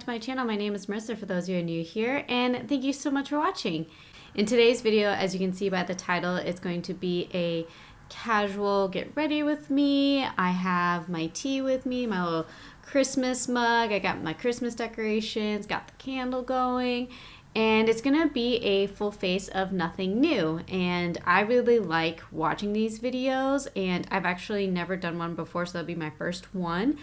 to my channel. My name is Marissa for those of you who are new here, and thank you so much for watching. In today's video, as you can see by the title, it's going to be a casual get ready with me. I have my tea with me, my little Christmas mug. I got my Christmas decorations, got the candle going, and it's gonna be a full face of nothing new. And I really like watching these videos, and I've actually never done one before, so that'll be my first one.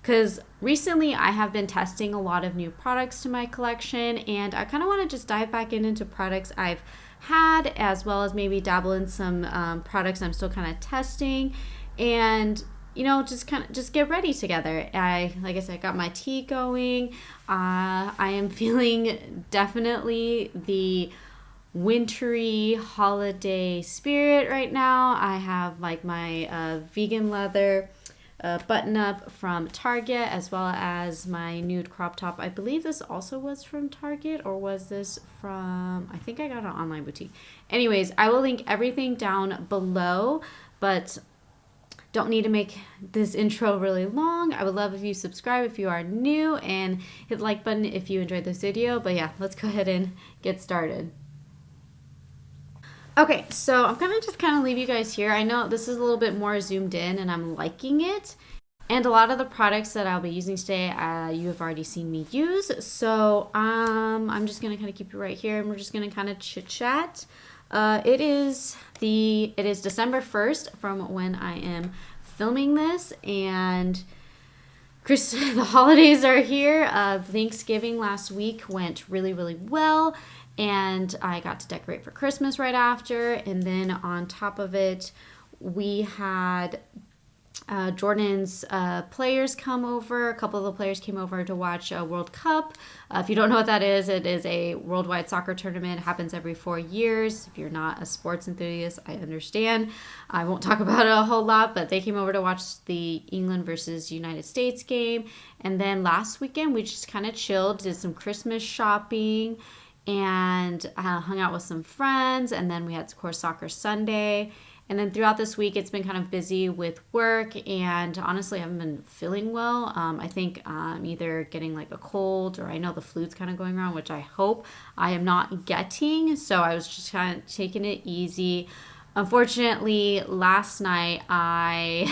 Because recently I have been testing a lot of new products to my collection, and I kind of want to just dive back into products I've had, as well as maybe dabble in some products I'm still kind of testing, and just get ready together. Like I said, got my tea going. I am feeling definitely the wintry holiday spirit right now. I have like my vegan leather button up from Target, as well as my nude crop top. I believe this also was from Target, or was this from, I think I got an online boutique. Anyways, I will link everything down below, but don't need to make this intro really long. I would love if you subscribe if you are new, and hit the like button if you enjoyed this video. But yeah, let's go ahead and get started. Okay, so I'm gonna just kind of leave you guys here. I know this is a little bit more zoomed in, and I'm liking it. And a lot of the products that I'll be using today, you have already seen me use. So I'm just gonna kind of keep you right here, and we're just gonna kind of chit chat. It is December 1st from when I am filming this, and the holidays are here. Thanksgiving last week went really, really well, and I got to decorate for Christmas right after. And then on top of it, we had Jordan's players come over. A couple of the players came over to watch a World Cup. If you don't know what that is, it is a worldwide soccer tournament. It happens every 4 years. If you're not a sports enthusiast, I understand. I won't talk about it a whole lot, but they came over to watch the England versus United States game. And then last weekend, we just kind of chilled, did some Christmas shopping, and hung out with some friends. And then we had, of course, Soccer Sunday. And then throughout this week, it's been kind of busy with work, and honestly, I haven't been feeling well. I think I'm either getting like a cold, or I know the flu's kind of going around, which I hope I am not getting. So I was just kind of taking it easy. Unfortunately, last night I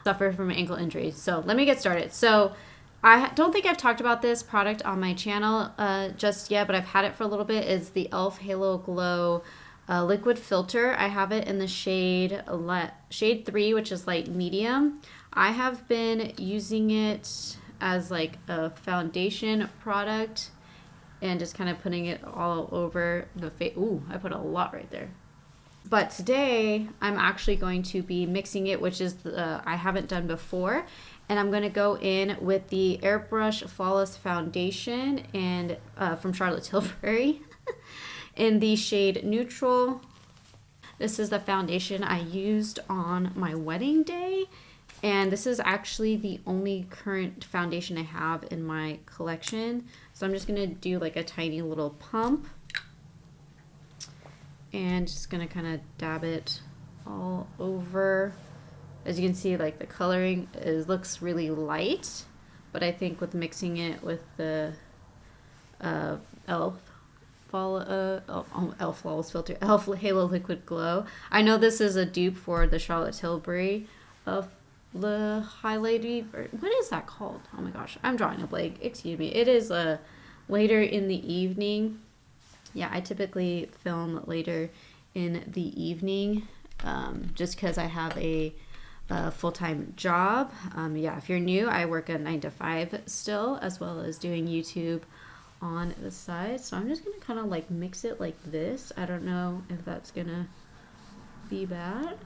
suffered from an ankle injury. So let me get started. So I don't think I've talked about this product on my channel just yet, but I've had it for a little bit. It's the e.l.f. Halo Glow liquid filter. I have it in the shade 3, which is light medium. I have been using it as like a foundation product, and just kind of putting it all over the face. Ooh, I put a lot right there. But today I'm actually going to be mixing it, which is I haven't done before. And I'm going to go in with the Airbrush Flawless Foundation and from Charlotte Tilbury in the shade Neutral. This is the foundation I used on my wedding day. And this is actually the only current foundation I have in my collection. So I'm just going to do like a tiny little pump. And just going to kind of dab it all over. As you can see, like the coloring looks really light, but I think with mixing it with the e.l.f. Flawless Filter, e.l.f. Halo Liquid Glow. I know this is a dupe for the Charlotte Tilbury of the highlighty. What is that called? Oh my gosh, I'm drawing a blank. Excuse me. It is later in the evening. Yeah, I typically film later in the evening, just because I have a full-time job. Yeah, if you're new, I work a 9 to 5 still, as well as doing YouTube on the side. So I'm just gonna kind of like mix it like this. I don't know if that's gonna be bad.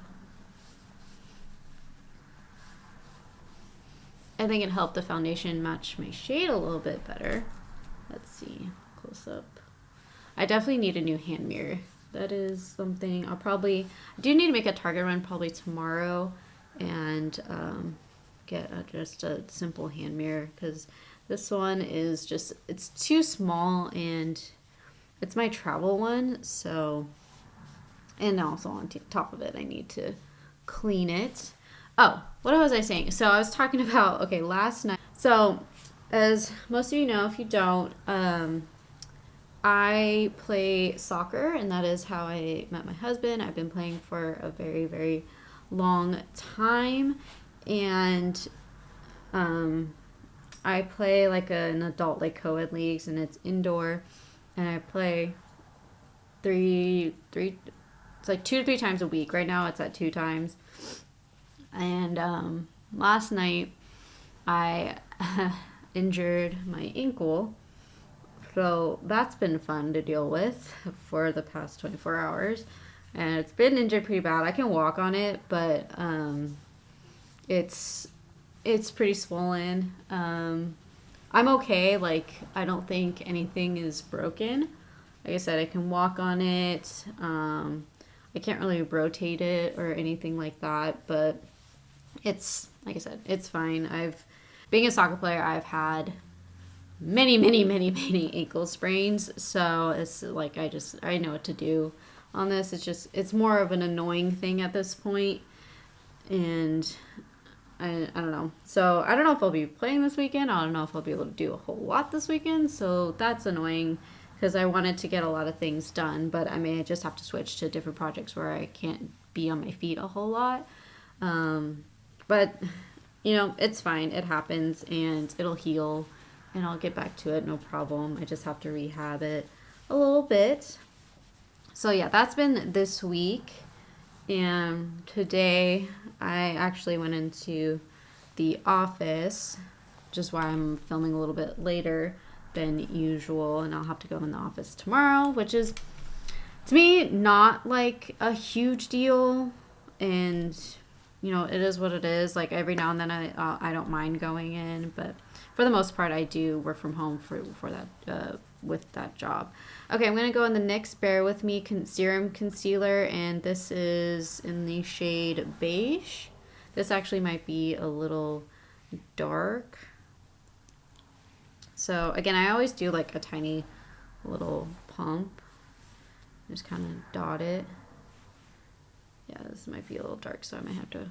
I think it helped the foundation match my shade a little bit better. Let's see, close up. I definitely need a new hand mirror. That is something I do need to make a Target run probably tomorrow, and get just a simple hand mirror, because this one is just, it's too small, and it's my travel one. So, and also on top of it, I need to clean it. Oh, what was I saying? So I was talking about, okay, last night. So As most of you know, if you don't, I play soccer, and that is how I met my husband. I've been playing for a very, very long time, and um, I play like an adult, like co-ed leagues, and it's indoor, and I play three. It's like 2 to 3 times a week. Right now, it's at 2 times, and last night I injured my ankle. So that's been fun to deal with for the past 24 hours. And it's been injured pretty bad. I can walk on it, but it's it's pretty swollen. I'm okay. Like, I don't think anything is broken. Like I said, I can walk on it. I can't really rotate it or anything like that, but it's, like I said, it's fine. Being a soccer player, I've had many ankle sprains. So it's like, I know what to do on this. It's more of an annoying thing at this point, and I don't know. So I don't know if I'll be playing this weekend. I don't know if I'll be able to do a whole lot this weekend. So that's annoying because I wanted to get a lot of things done, but I may just have to switch to different projects where I can't be on my feet a whole lot. But it's fine. It happens, and it'll heal, and I'll get back to it, no problem. I just have to rehab it a little bit. So yeah, that's been this week. And today I actually went into the office, just why I'm filming a little bit later than usual, and I'll have to go in the office tomorrow, which is, to me, not like a huge deal. And it is what it is. Like, every now and then I don't mind going in, but for the most part I do work from home for that with that job. Okay, I'm gonna go in the NYX Bare With Me Serum Concealer, and this is in the shade Beige. This actually might be a little dark. So again, I always do like a tiny little pump. Just kind of dot it. Yeah, this might be a little dark, so I might have to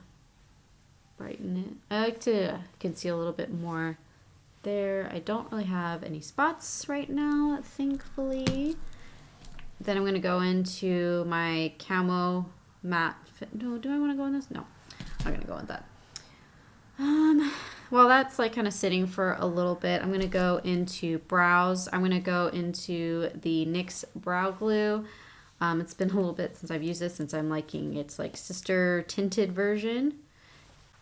brighten it. I like to conceal a little bit more there. I don't really have any spots right now, thankfully. Then I'm going to go into my Camo Matte Fit. No, do I want to go in this? No, I'm going to go with that. While that's like kind of sitting for a little bit, I'm going to go into brows. I'm going to go into the NYX Brow Glue. It's been a little bit since I've used this, since I'm liking its like sister tinted version.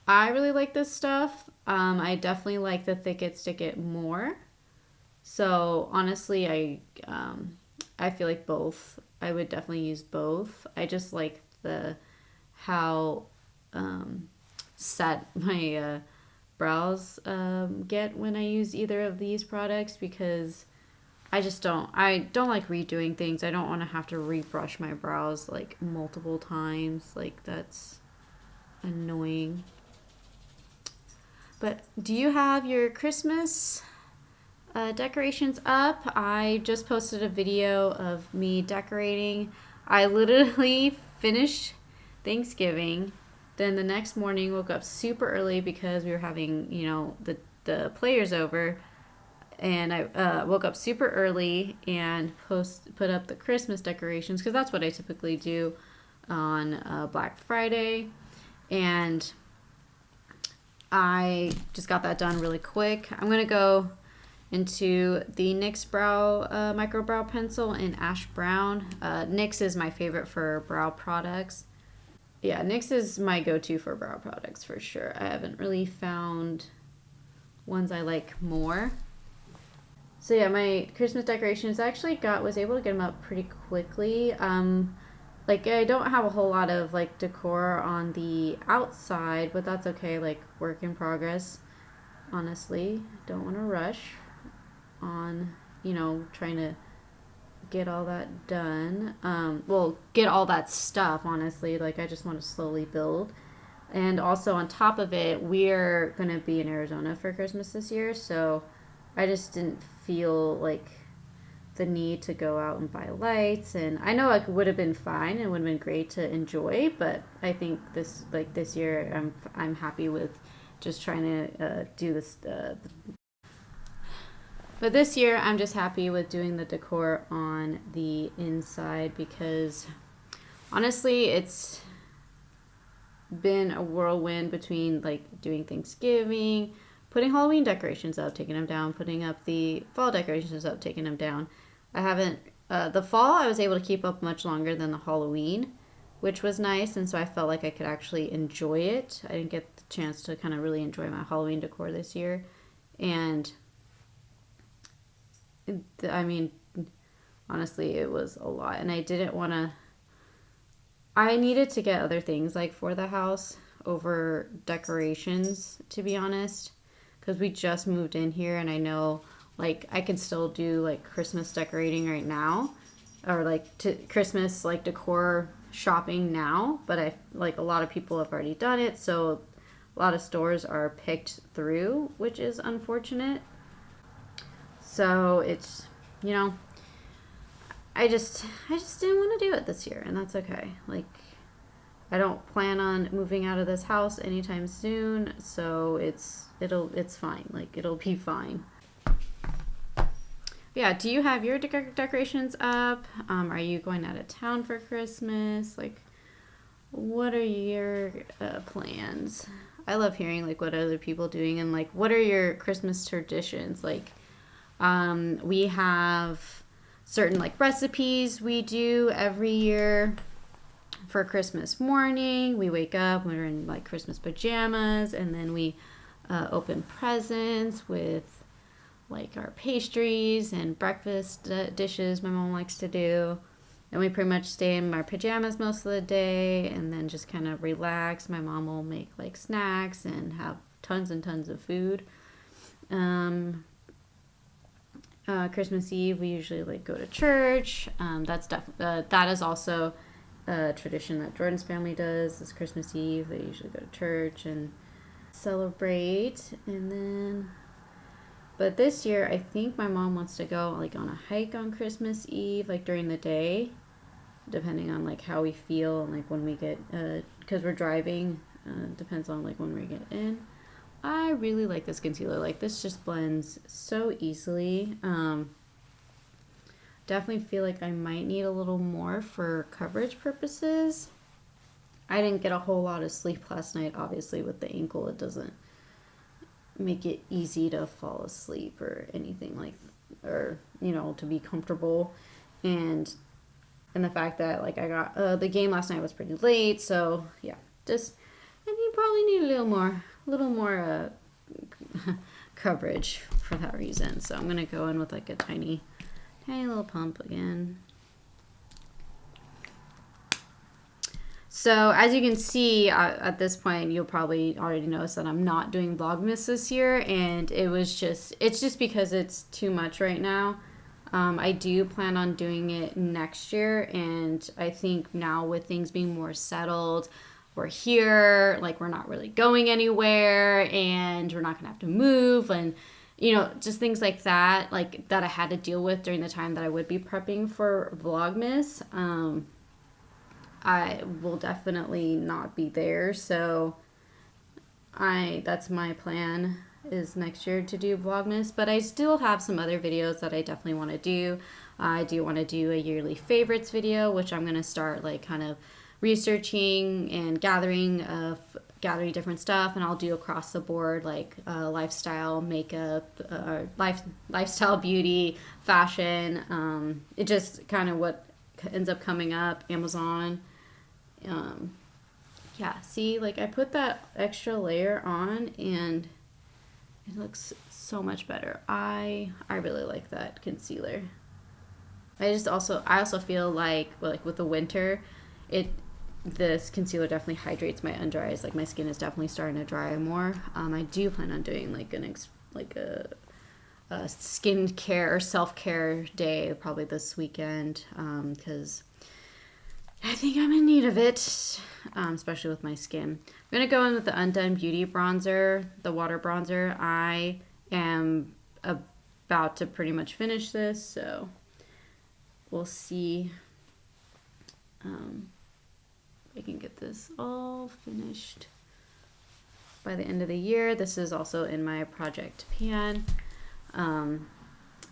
I really like this stuff. I definitely like the Thick It Stick It more. So honestly, I feel like both. I would definitely use both. I just like how set my brows get when I use either of these products, because I don't like redoing things. I don't want to have to rebrush my brows like multiple times. Like, that's annoying. But do you have your Christmas decorations up? I just posted a video of me decorating. I literally finished Thanksgiving. Then the next morning woke up super early because we were having, the players over. And I woke up super early and put up the Christmas decorations, because that's what I typically do on Black Friday. And I just got that done really quick. I'm going to go into the NYX Brow Micro Brow Pencil in Ash Brown. NYX is my favorite for brow products. Yeah, NYX is my go-to for brow products for sure. I haven't really found ones I like more. So yeah, my Christmas decorations, I actually was able to get them up pretty quickly. Like, I don't have a whole lot of like decor on the outside, but that's okay. Like, work in progress. Honestly, don't want to rush on, trying to get all that done. Well, get all that stuff, honestly. Like, I just want to slowly build. And also on top of it, we're going to be in Arizona for Christmas this year, so I just didn't feel like the need to go out and buy lights. And I know it would have been fine and would have been great to enjoy, but I think this year I'm happy with just trying to do this But this year, I'm just happy with doing the decor on the inside because honestly, it's been a whirlwind between like doing Thanksgiving, putting Halloween decorations up, taking them down, putting up the fall decorations up, taking them down. I haven't, the fall I was able to keep up much longer than the Halloween, which was nice. And so I felt like I could actually enjoy it. I didn't get the chance to kind of really enjoy my Halloween decor this year. And I mean, honestly, it was a lot. And I didn't want to, I needed to get other things like for the house over decorations, to be honest, because we just moved in here and I know like I can still do like Christmas decorating right now or like to Christmas like decor shopping now, but I like a lot of people have already done it, so a lot of stores are picked through, which is unfortunate. So it's, you know, I just didn't want to do it this year, and that's okay. Like I don't plan on moving out of this house anytime soon, so it's fine. Like it'll be fine. Yeah, do you have your decorations up? Are you going out of town for Christmas? Like what are your plans? I love hearing like what other people doing and like what are your Christmas traditions? Like we have certain like recipes we do every year for Christmas morning. We wake up, we're in like Christmas pajamas, and then we open presents with like our pastries and breakfast dishes my mom likes to do. And we pretty much stay in our pajamas most of the day and then just kind of relax. My mom will make like snacks and have tons and tons of food. Christmas Eve, we usually like go to church. That is also a tradition that Jordan's family does. Is Christmas Eve, they usually go to church and celebrate. And then, but this year, I think my mom wants to go like on a hike on Christmas Eve, like during the day, depending on like how we feel and like when we get, because we're driving. Depends on like when we get in. I really like this concealer. Like this just blends so easily. Definitely feel like I might need a little more for coverage purposes. I didn't get a whole lot of sleep last night. Obviously with the ankle, it doesn't make it easy to fall asleep or anything like, or, you know, to be comfortable. And the fact that like I got, the game last night was pretty late. So yeah, just, I probably need a little more coverage for that reason. So I'm going to go in with like a tiny little pump again. So as you can see at this point, you'll probably already notice that I'm not doing Vlogmas this year. And it's just because it's too much right now. I do plan on doing it next year. And I think now with things being more settled, we're here, like we're not really going anywhere and we're not gonna have to move and, you know, just things like that, like that I had to deal with during the time that I would be prepping for Vlogmas. I will definitely not be there. So that's my plan is next year to do Vlogmas, but I still have some other videos that I definitely want to do. I do want to do a yearly favorites video, which I'm going to start like kind of researching and gathering different stuff, and I'll do across the board like lifestyle, makeup, lifestyle, beauty, fashion. It just kind of what ends up coming up. Amazon. Yeah, see, like I put that extra layer on and it looks so much better. I really like that concealer. I also feel like with the winter, this concealer definitely hydrates my under eyes. Like my skin is definitely starting to dry more. I do plan on doing like a skincare or self-care day probably this weekend because I think I'm in need of it, especially with my skin. I'm going to go in with the Undone Beauty bronzer, the water bronzer. I am about to pretty much finish this, so we'll see. I can get this all finished by the end of the year. This is also in my project pan.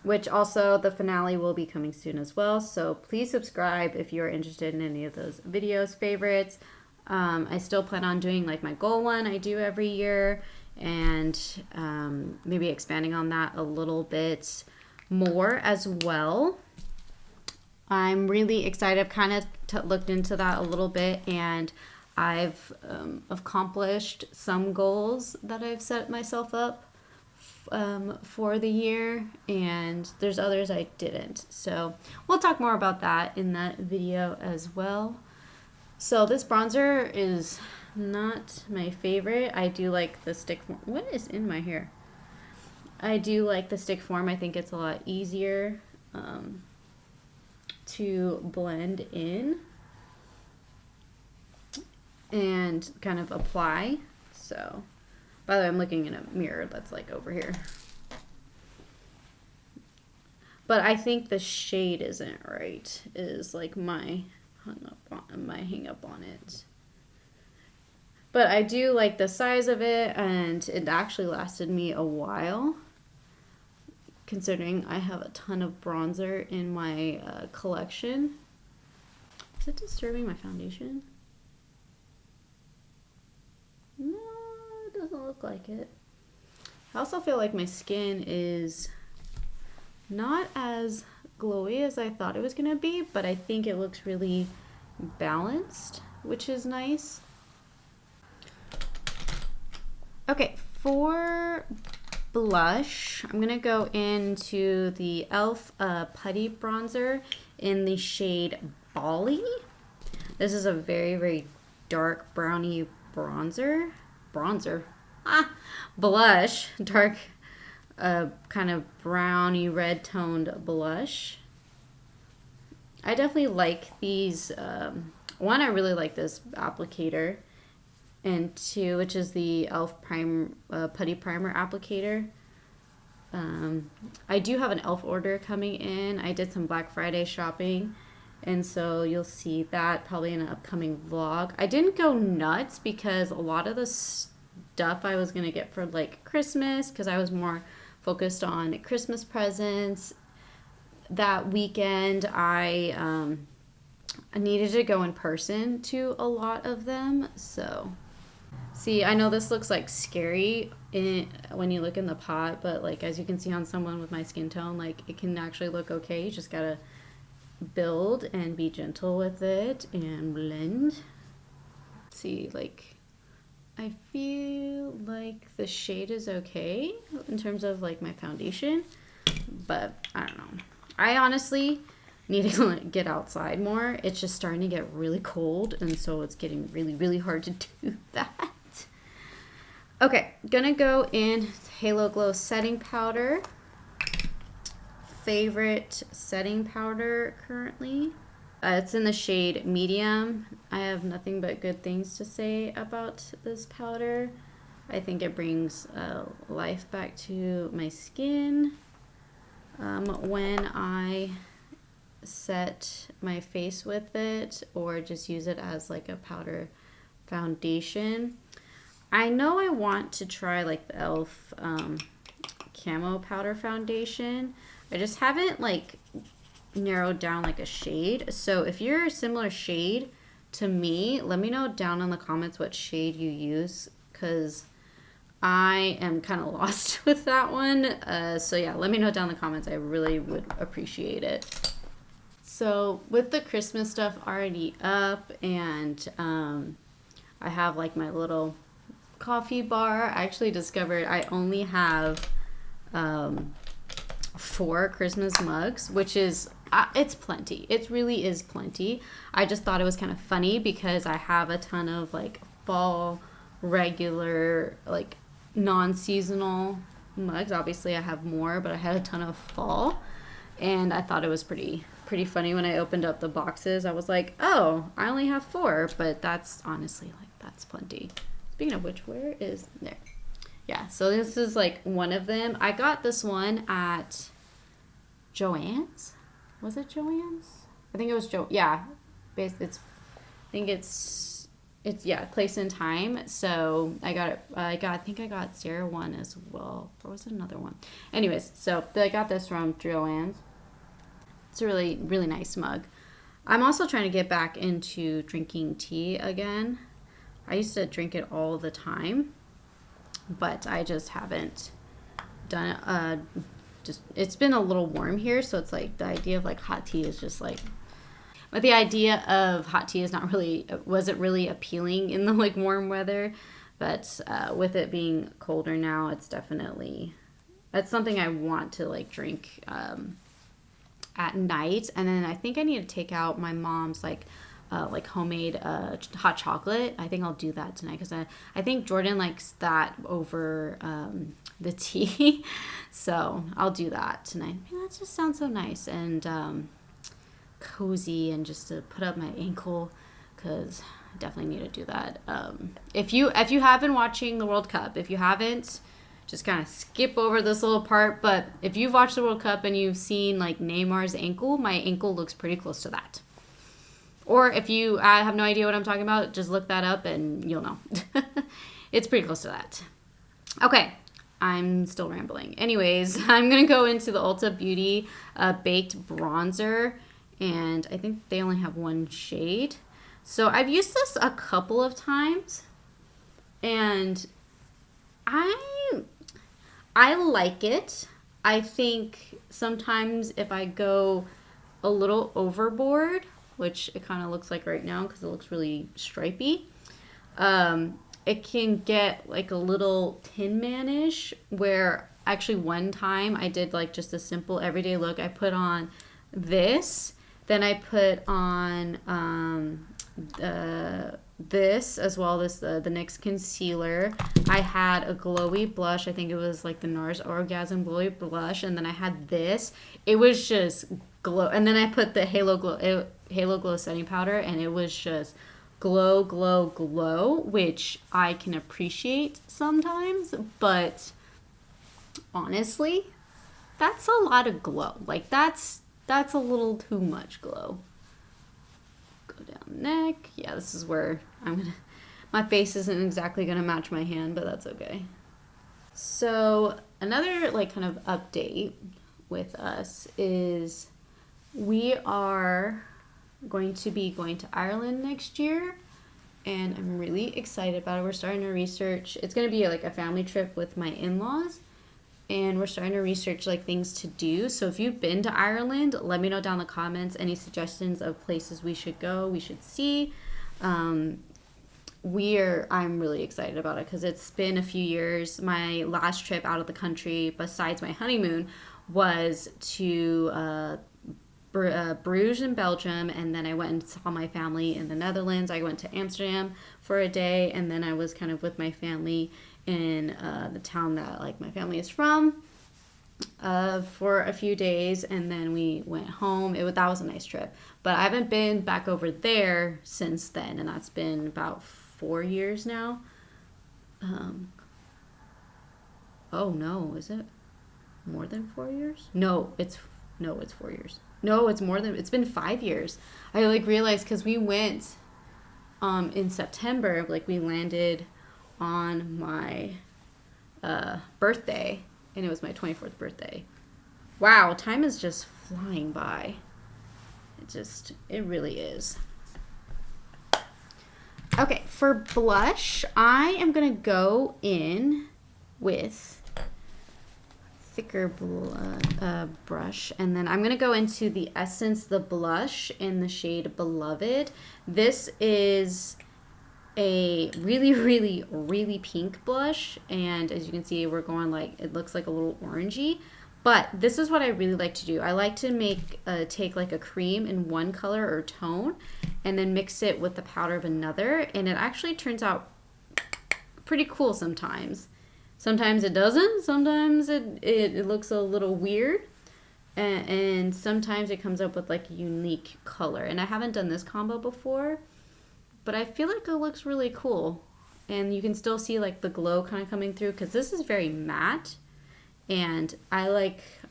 which also the finale will be coming soon as well. So please subscribe if you're interested in any of those videos, favorites. I still plan on doing like my goal one I do every year, and maybe expanding on that a little bit more as well. I'm really excited. I've kind of looked into that a little bit, and I've accomplished some goals that I've set myself up for the year, and there's others I didn't. So we'll talk more about that in that video as well. So this bronzer is not my favorite. I do like the stick form. What is in my hair? I do like the stick form. I think it's a lot easier to blend in and kind of apply. So, by the way, I'm looking in a mirror that's like over here. But I think the shade isn't right, is like my hang up on it. But I do like the size of it, and it actually lasted me a while, considering I have a ton of bronzer in my collection. Is it disturbing my foundation? No, it doesn't look like it. I also feel like my skin is not as glowy as I thought it was gonna be, but I think it looks really balanced, which is nice. Okay, for blush, I'm gonna go into the e.l.f. Putty Bronzer in the shade Bali. This is a very, very dark brownie blush, dark, kind of brownie red toned blush. I definitely like these. One, I really like this applicator, and two, which is the e.l.f. Putty Primer applicator. I do have an e.l.f. order coming in. I did some Black Friday shopping, and so you'll see that probably in an upcoming vlog. I didn't go nuts because a lot of the stuff I was going to get for like Christmas, because I was more focused on Christmas presents. That weekend, I needed to go in person to a lot of them, so... See, I know this looks like scary when you look in the pot, but like as you can see on someone with my skin tone, like it can actually look okay. You just gotta build and be gentle with it and blend. See, like I feel like the shade is okay in terms of like my foundation, but I don't know. I honestly need to get outside more. It's just starting to get really cold, and so it's getting really, really hard to do that. Okay, gonna go in Halo Glow setting powder. Favorite setting powder currently. It's in the shade medium. I have nothing but good things to say about this powder. I think it brings life back to my skin. When I set my face with it, or just use it as like a powder foundation. I know I want to try like the e.l.f. Camo powder foundation. I just haven't like narrowed down like a shade. So if you're a similar shade to me, let me know down in the comments what shade you use, because I am kind of lost with that one. So yeah, let me know down in the comments. I really would appreciate it. So with the Christmas stuff already up, and I have like my little coffee bar. I actually discovered I only have 4 Christmas mugs, which is it's plenty. It really is plenty. I just thought it was kind of funny because I have a ton of like fall, regular, like non-seasonal mugs. Obviously I have more, but I had a ton of fall, and I thought it was pretty funny when I opened up the boxes. I was like, oh, I only have 4, but that's honestly like that's plenty. Speaking of which, where is there? Yeah, so this is like one of them. I got this one at Joann's. Was it Joann's? I think it was yeah. I think it's it's, yeah, place in time. So I got it. I think I got Sarah one as well. Or was it another one? Anyways, so I got this from Joann's. It's a really, really nice mug. I'm also trying to get back into drinking tea again. I used to drink it all the time, but I just haven't done it. Just it's been a little warm here, so it's like the idea of like hot tea is just like, but the idea of hot tea is not really, wasn't really appealing in the like warm weather, but with it being colder now, it's definitely, that's something I want to like drink at night. And then I think I need to take out my mom's like homemade hot chocolate. I think I'll do that tonight because I think Jordan likes that over the tea. So I'll do that tonight. Man, that just sounds so nice and cozy, and just to put up my ankle, because I definitely need to do that. If you have been watching the World Cup, if you haven't, just kind of skip over this little part. But if you've watched the World Cup and you've seen like Neymar's ankle, my ankle looks pretty close to that. Or if you have no idea what I'm talking about, just look that up and you'll know. It's pretty close to that. Okay, I'm still rambling. Anyways, I'm going to go into the Ulta Beauty Baked Bronzer. And I think they only have one shade. So I've used this a couple of times. And I like it. I think sometimes if I go a little overboard, which it kind of looks like right now because it looks really stripy, it can get like a little Tin Man-ish, where actually one time I did like just a simple everyday look. I put on this, then I put on this as well as the NYX concealer. I had a glowy blush. I think it was like the NARS Orgasm glowy blush, and then I had this. It was just glow, and then I put the Halo Glow setting powder, and it was just glow, glow, glow, which I can appreciate sometimes, but honestly, that's a lot of glow. Like that's a little too much glow. Go down neck. Yeah, this is where my face isn't exactly gonna match my hand, but that's okay. So another like kind of update with us is we are going to be going to Ireland next year, and I'm really excited about it. We're starting to research. It's going to be like a family trip with my in-laws, and we're starting to research like things to do. So if you've been to Ireland, let me know down in the comments any suggestions of places we should go, we should see. I'm really excited about it because it's been a few years. My last trip out of the country besides my honeymoon was to Bruges in Belgium, and then I went and saw my family in the Netherlands. I went to Amsterdam for a day, and then I was kind of with my family in the town that like my family is from for a few days, and then we went home. That was a nice trip, but I haven't been back over there since then, and that's been about 4 years now. Oh no, is it more than 4 years? No, it's 4 years. No, it's been 5 years. I like realized because we went in September, like we landed on my birthday, and it was my 24th birthday. Wow, time is just flying by. It really is. Okay, for blush, I am gonna go in with thicker brush, and then I'm gonna go into the Essence the blush in the shade Beloved. This is a really, really, really pink blush, and as you can see, we're going like, it looks like a little orangey, but this is what I really like to do. I like to take like a cream in one color or tone and then mix it with the powder of another, and it actually turns out pretty cool sometimes. Sometimes it doesn't. Sometimes it looks a little weird, and sometimes it comes up with like a unique color. And I haven't done this combo before, but I feel like it looks really cool. And you can still see like the glow kind of coming through because this is very matte. And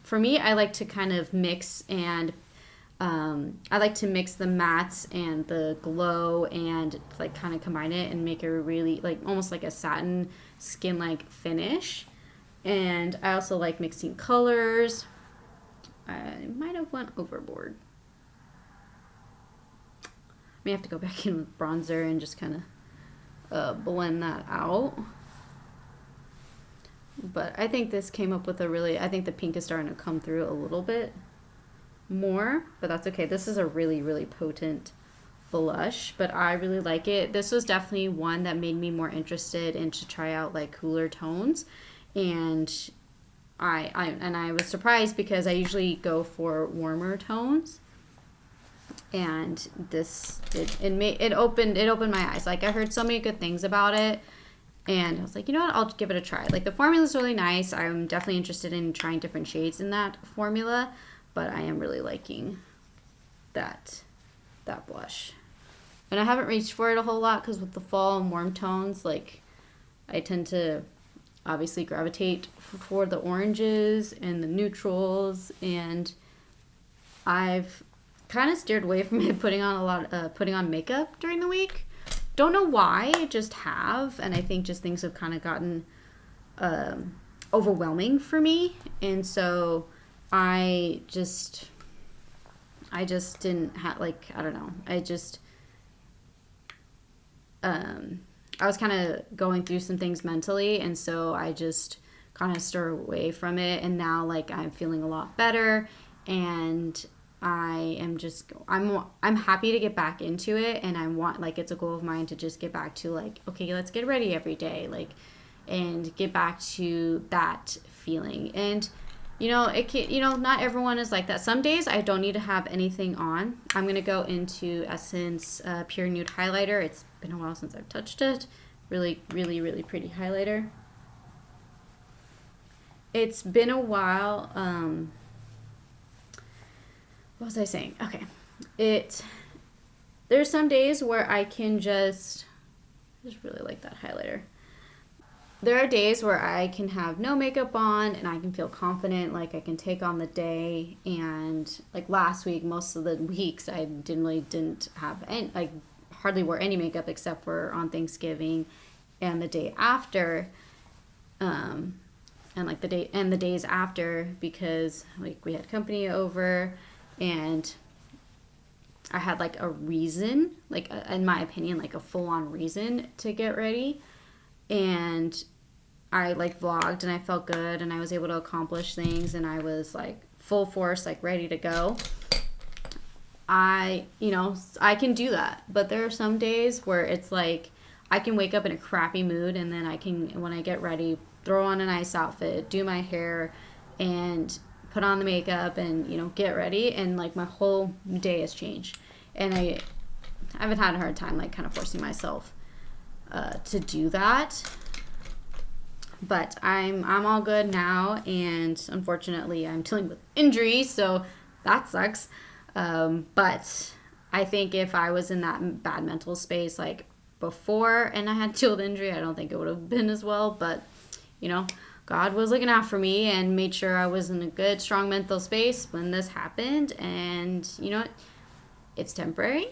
for me, I like to kind of mix and I like to mix the mattes and the glow and like kind of combine it and make it really like almost like a satin skin like finish. And I also like mixing colors. I might have went overboard. May have to go back in with bronzer and just kind of blend that out. But I think this came up with a really, I think the pink is starting to come through a little bit more, but that's okay. This is a really, really potent blush, but I really like it. This was definitely one that made me more interested in to try out like cooler tones. And I was surprised because I usually go for warmer tones. And this it opened my eyes. Like I heard so many good things about it, and I was like, you know what, I'll give it a try. Like the formula is really nice. I'm definitely interested in trying different shades in that formula, but I am really liking that blush. And I haven't reached for it a whole lot because with the fall and warm tones, like I tend to obviously gravitate for the oranges and the neutrals, and I've kind of steered away from it putting on makeup during the week. Don't know why, I just have, and I think just things have kind of gotten overwhelming for me, and so I just didn't have, like, I don't know, I was kind of going through some things mentally, and so I just kind of stir away from it, and now like I'm feeling a lot better, and I'm happy to get back into it, and I want, like, it's a goal of mine to just get back to like, okay, let's get ready every day, like, and get back to that feeling. And you know, not everyone is like that. Some days I don't need to have anything on. I'm going to go into Essence Pure Nude Highlighter. It's been a while since I've touched it. Really, really, really pretty highlighter. It's been a while. What was I saying? Okay. There's some days where I can just really like that highlighter. There are days where I can have no makeup on and I can feel confident, like I can take on the day. And like last week, most of the weeks I didn't have any, like hardly wore any makeup except for on Thanksgiving and the day after, and like the days after, because like we had company over and I had like a reason, like in my opinion, like a full-on reason to get ready. And I like vlogged and I felt good and I was able to accomplish things and I was like full force, like ready to go. I can do that, but there are some days where it's like I can wake up in a crappy mood and then I can, when I get ready, throw on a nice outfit, do my hair and put on the makeup and, get ready, and like my whole day has changed. And I haven't had a hard time like kind of forcing myself to do that. But I'm all good now, and unfortunately I'm dealing with injury, so that sucks. But I think if I was in that bad mental space like before and I had to deal with injury, I don't think it would have been as well. But God was looking out for me and made sure I was in a good, strong mental space when this happened. And it's temporary.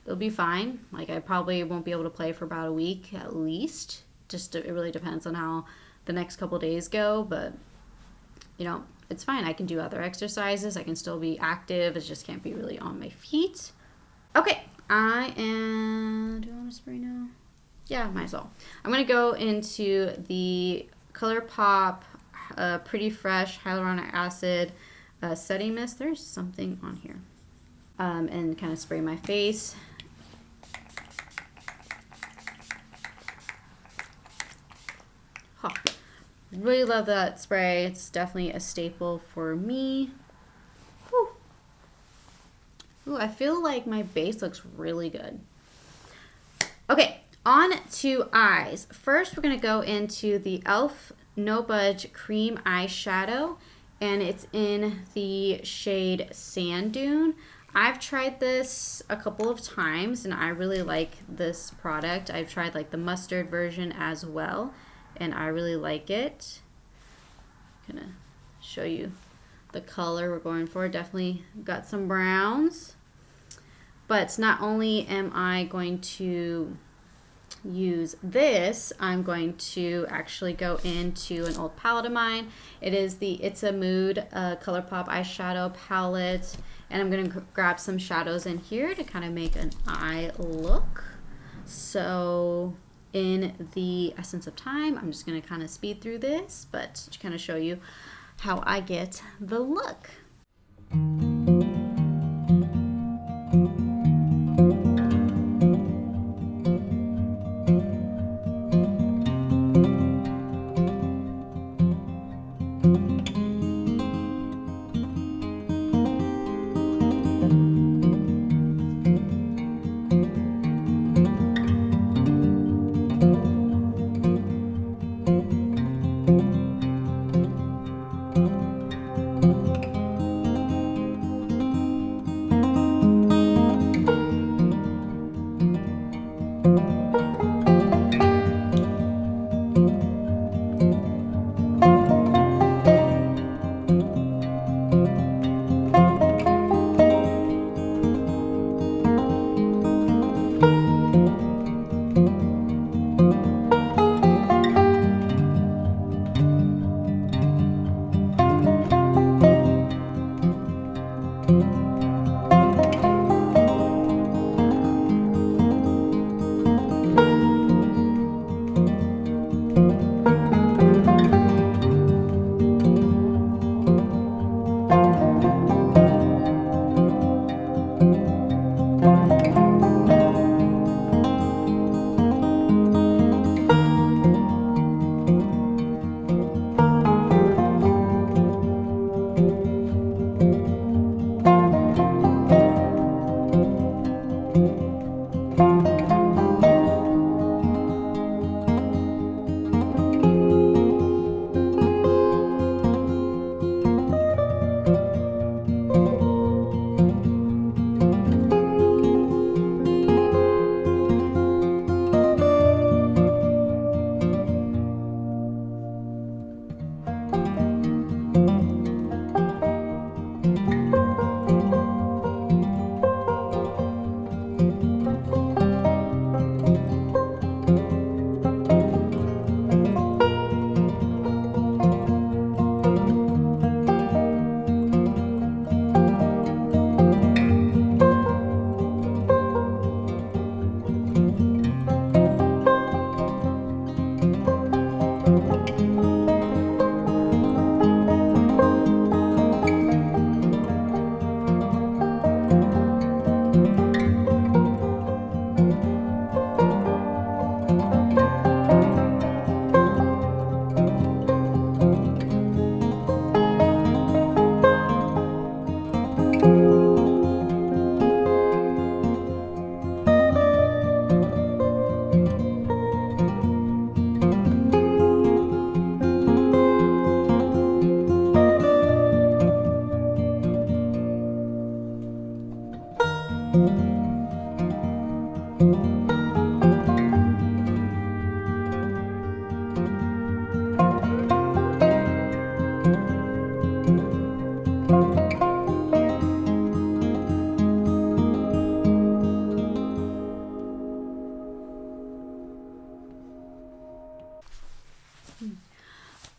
It'll be fine. Like I probably won't be able to play for about a week at least. It really depends on how the next couple days go, but it's fine. I can do other exercises. I can still be active. It just can't be really on my feet. Okay, do I want to spray now? Yeah, might as well. I'm going to go into the ColourPop Pretty Fresh Hyaluronic Acid Setting Mist. There's something on here. And kind of spray my face. Huh. Really love that spray. It's definitely a staple for me. Whew. Ooh, I feel like my base looks really good. Okay, on to eyes. First, we're going to go into the e.l.f. No Budge Cream Eyeshadow, and it's in the shade Sand Dune. I've tried this a couple of times, and I really like this product. I've tried like the mustard version as well, and I really like it. I'm gonna show you the color we're going for. Definitely got some browns. But not only am I going to use this, I'm going to actually go into an old palette of mine. It is the It's a Mood ColourPop eyeshadow palette, and I'm going to grab some shadows in here to kind of make an eye look. So in the essence of time, I'm just going to kind of speed through this, but to kind of show you how I get the look.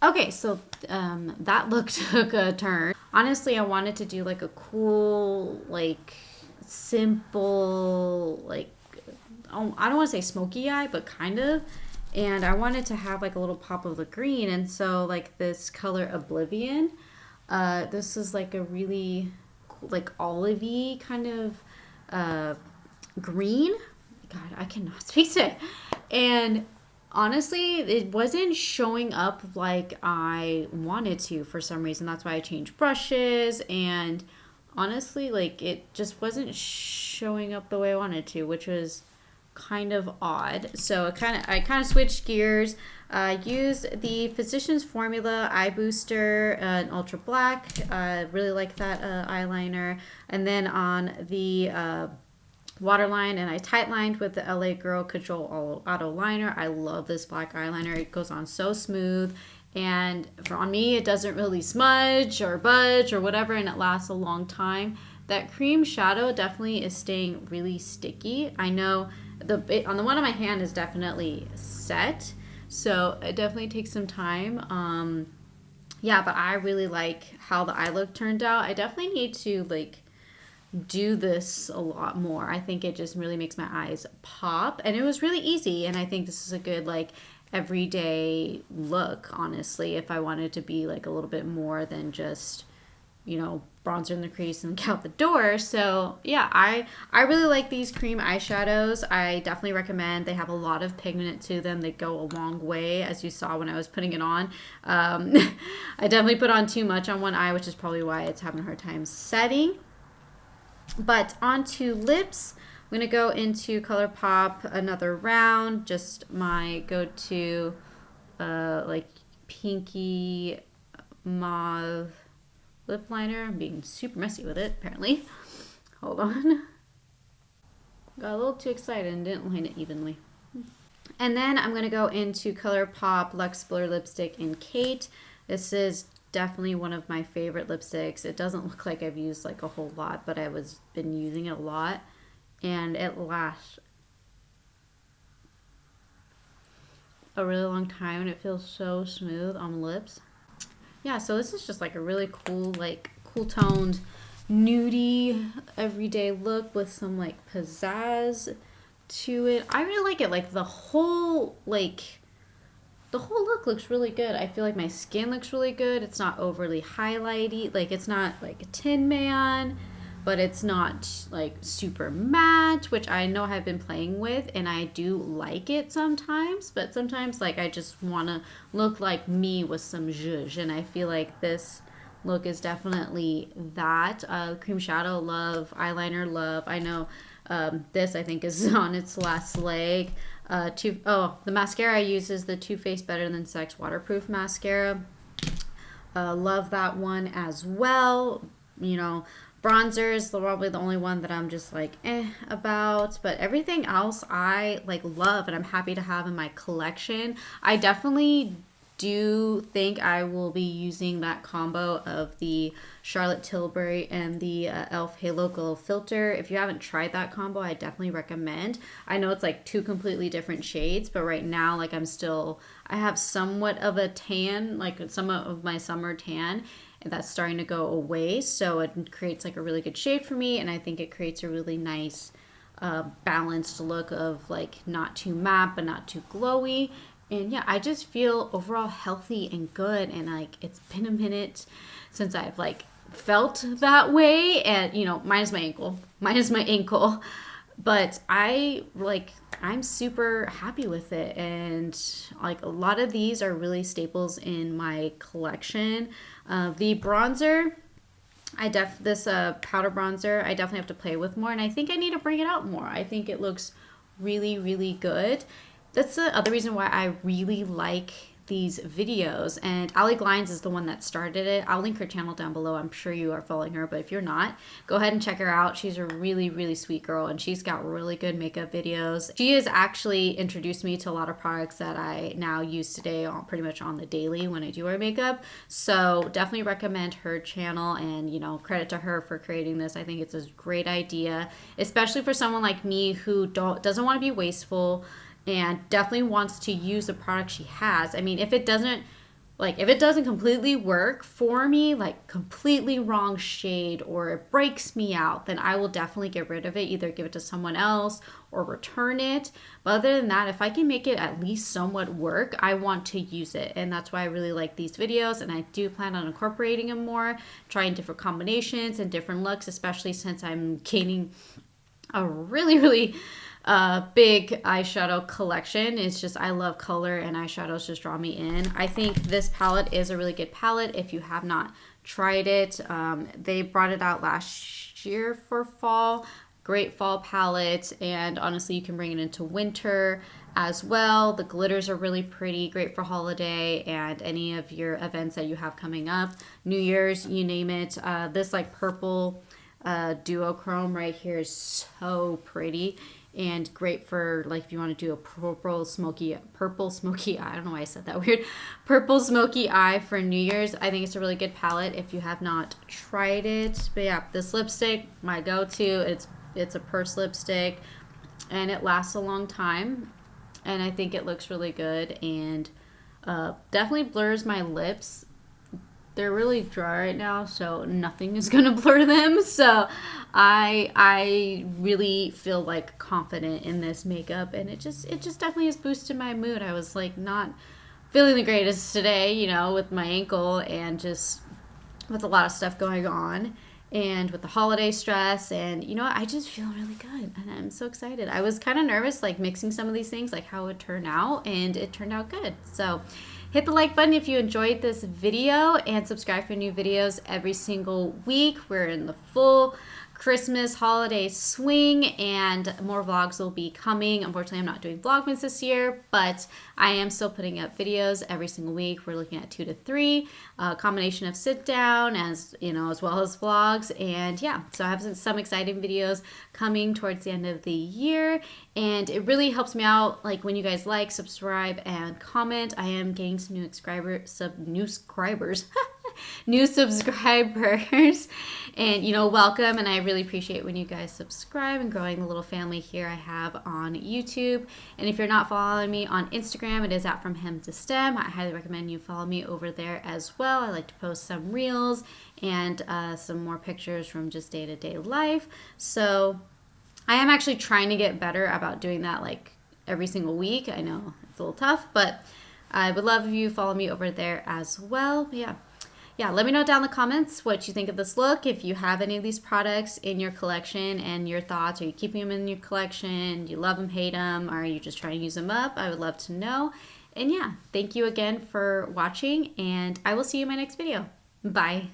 Okay, so that look took a turn. Honestly, I wanted to do like a cool, like simple, like, I don't want to say smoky eye, but kind of. And I wanted to have like a little pop of the green. And so like this color Oblivion, this is like a really like olivey kind of green. God, I cannot speak to it. And honestly, it wasn't showing up like I wanted to for some reason. That's why I changed brushes, and honestly, like it just wasn't showing up the way I wanted to, which was kind of odd. So I kind of switched gears. Use the Physicians Formula Eye Booster in Ultra Black. Really like that eyeliner. And then on the waterline, and I tight lined with the LA Girl Cajole Auto Liner. I love this black eyeliner. It goes on so smooth, And on me, it doesn't really smudge or budge or whatever, and it lasts a long time. That cream shadow definitely is staying really sticky. I know on the one on my hand is definitely set, so it definitely takes some time. Yeah, but I really like how the eye look turned out. I definitely need to like do this a lot more. I think it just really makes my eyes pop, and it was really easy, and I think this is a good like everyday look, honestly, if I wanted to be like a little bit more than just, you know, bronzer in the crease and out the door. So yeah, I really like these cream eyeshadows. I definitely recommend. They have a lot of pigment to them. They go a long way, as you saw when I was putting it on. I definitely put on too much on one eye, which is probably why it's having a hard time setting. But onto lips, I'm going to go into ColourPop another round, just my go-to like pinky mauve lip liner. I'm being super messy with it, apparently. Hold on. Got a little too excited and didn't line it evenly. And then I'm going to go into ColourPop Luxe Blur Lipstick in Kate. This is definitely one of my favorite lipsticks. It doesn't look like I've used like a whole lot, but been using it a lot, and it lasts a really long time, and it feels so smooth on the lips. Yeah, so this is just like a really cool, like cool toned, nudie everyday look with some like pizzazz to it. I really like it. Like the whole look looks really good. I feel like my skin looks really good. It's not overly highlighty. Like it's not like a Tin Man, but it's not like super matte, which I know I've been playing with, and I do like it sometimes. But sometimes like I just want to look like me with some zhuzh, and I feel like this look is definitely that. Cream shadow, love. Eyeliner, love. I know this I think is on its last leg. The mascara I use is the Too Faced Better Than Sex waterproof mascara. Love that one as well. You know, bronzer is probably the only one that I'm just like about, but everything else I like love and I'm happy to have in my collection. I definitely do think I will be using that combo of the Charlotte Tilbury and the e.l.f. Halo Glow Filter. If you haven't tried that combo, I definitely recommend. I know it's like two completely different shades, but right now like I have somewhat of a tan, like some of my summer tan, and that's starting to go away, so it creates like a really good shade for me, and I think it creates a really nice balanced look of like not too matte but not too glowy. And yeah, I just feel overall healthy and good, and like it's been a minute since I've like felt that way, and you know, minus my ankle, but I'm super happy with it, and like a lot of these are really staples in my collection. The bronzer, this powder bronzer, I definitely have to play with more, and I think I need to bring it out more. I think it looks really, really good. That's the other reason why I really like these videos, and Ali Glines is the one that started it. I'll link her channel down below. I'm sure you are following her, but if you're not, go ahead and check her out. She's a really, really sweet girl, and she's got really good makeup videos. She has actually introduced me to a lot of products that I now use today pretty much on the daily when I do wear makeup. So definitely recommend her channel, and you know, credit to her for creating this. I think it's a great idea, especially for someone like me who doesn't want to be wasteful and definitely wants to use the product she has. I mean, if it doesn't completely work for me, like completely wrong shade, or it breaks me out, then I will definitely get rid of it, either give it to someone else or return it. But other than that, if I can make it at least somewhat work, I want to use it. And that's why I really like these videos, and I do plan on incorporating them more, trying different combinations and different looks, especially since I'm gaining a really, really big eyeshadow collection. It's just, I love color, and eyeshadows just draw me in. I think this palette is a really good palette if you have not tried it. They brought it out last year for fall. Great fall palette, and honestly you can bring it into winter as well. The glitters are really pretty, great for holiday and any of your events that you have coming up, New Year's, you name it. This like purple duochrome right here is so pretty, and great for like if you want to do a purple smoky eye. I don't know why I said that weird. Purple smoky eye for New Year's. I think it's a really good palette if you have not tried it. But yeah, this lipstick, my go-to. It's a purse lipstick and it lasts a long time, and I think it looks really good, and definitely blurs my lips. They're really dry right now, so nothing is gonna blur them. So I really feel like confident in this makeup, and it just definitely has boosted my mood. I was like not feeling the greatest today, you know, with my ankle and just with a lot of stuff going on, and with the holiday stress, and you know what, I just feel really good and I'm so excited. I was kind of nervous like mixing some of these things, like how it would turn out, and it turned out good. So hit the like button if you enjoyed this video, and subscribe for new videos every single week. We're in the full Christmas holiday swing, and more vlogs will be coming. Unfortunately, I'm not doing Vlogmas this year, but I am still putting up videos every single week. We're looking at 2 to 3, a combination of sit down as you know, as well as vlogs. And yeah, so I have some exciting videos coming towards the end of the year, and it really helps me out like when you guys like, subscribe, and comment. I am getting some new subscribers new subscribers, and you know, welcome. And I really appreciate when you guys subscribe and growing the little family here I have on YouTube. And if you're not following me on Instagram, it is at From Hem to Stem. I highly recommend you follow me over there as well. I like to post some reels and some more pictures from just day-to-day life. So I am actually trying to get better about doing that like every single week. I know it's a little tough, but I would love if you follow me over there as well. But yeah, let me know down in the comments what you think of this look. If you have any of these products in your collection and your thoughts. Are you keeping them in your collection? Do you love them, hate them? Or are you just trying to use them up? I would love to know. And yeah, thank you again for watching, and I will see you in my next video. Bye.